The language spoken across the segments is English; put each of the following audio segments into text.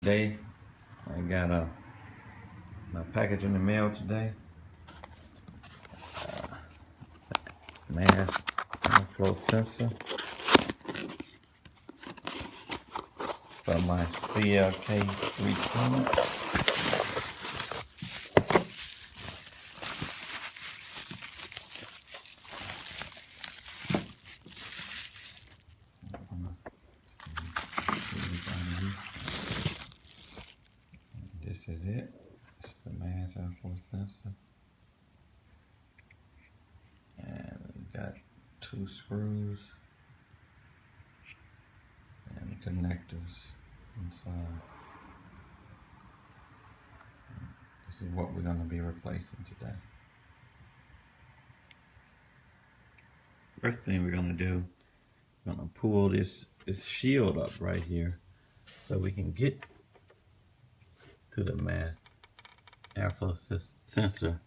Today, I got my package in the mail today. Mass airflow sensor for my CLK320. This is it. It's the mass airflow sensor. And we got 2 screws and connectors inside. This is what we're going to be replacing today. First thing we're going to do, we're going to pull this shield up right here so we can get to the mass airflow sensor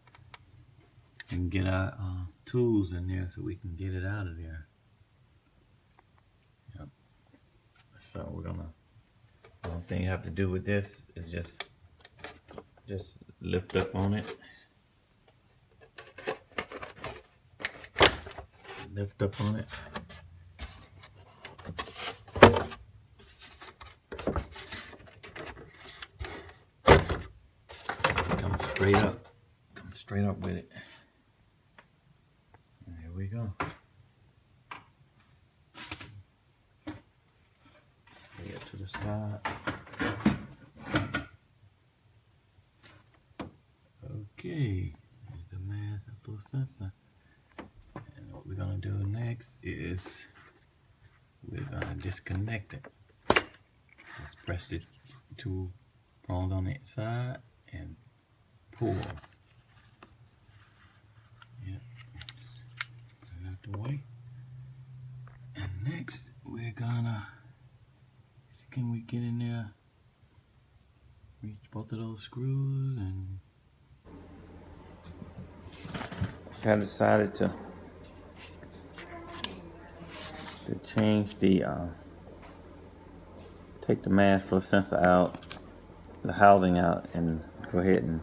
and get our tools in there so we can get it out of there. Yep. So we're gonna, the only thing you have to do with this is just lift up on it. Lift up on it. Come straight up. Come straight up with it. And here we go. Get to the side. Okay, here's the mass airflow sensor. And what we're gonna do next is we're gonna disconnect it. Just press the 2 prongs on the side and pull. Yep. Put it out the way. And next we're gonna see, can we get in there, reach both of those screws, and I decided to change the take the mass flow sensor out, the housing out, and go ahead and,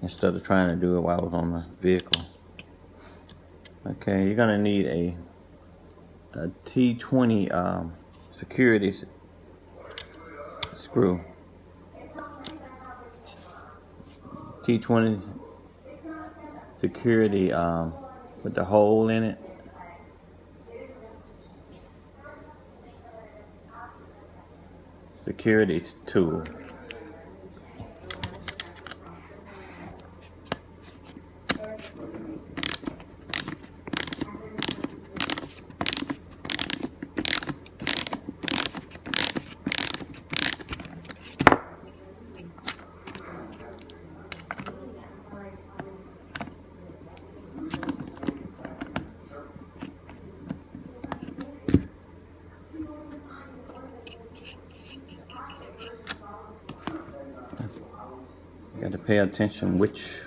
instead of trying to do it while I was on the vehicle. Okay, you're gonna need a T20 security screw. T20 security with the hole in it. Security tool. You got to pay attention which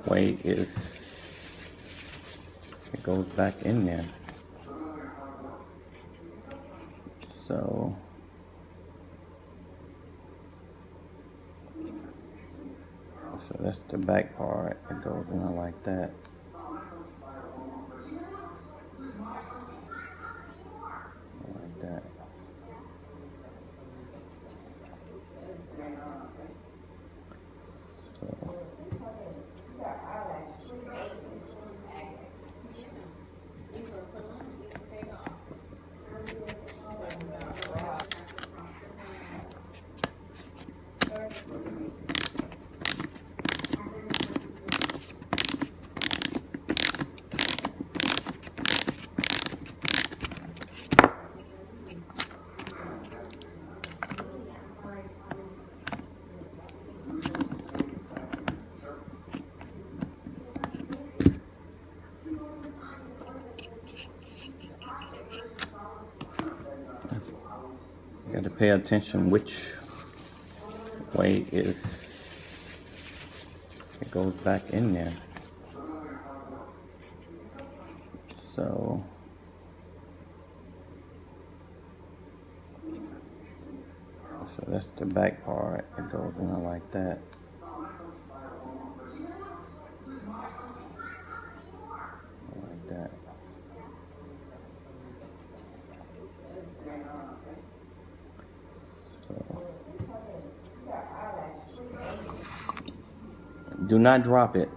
way it goes back in there. So that's the back part. It goes in like that. Like that. So you got to pay attention which way it goes back in there. So So that's the back part. It goes in like that. Like that. So do not drop it.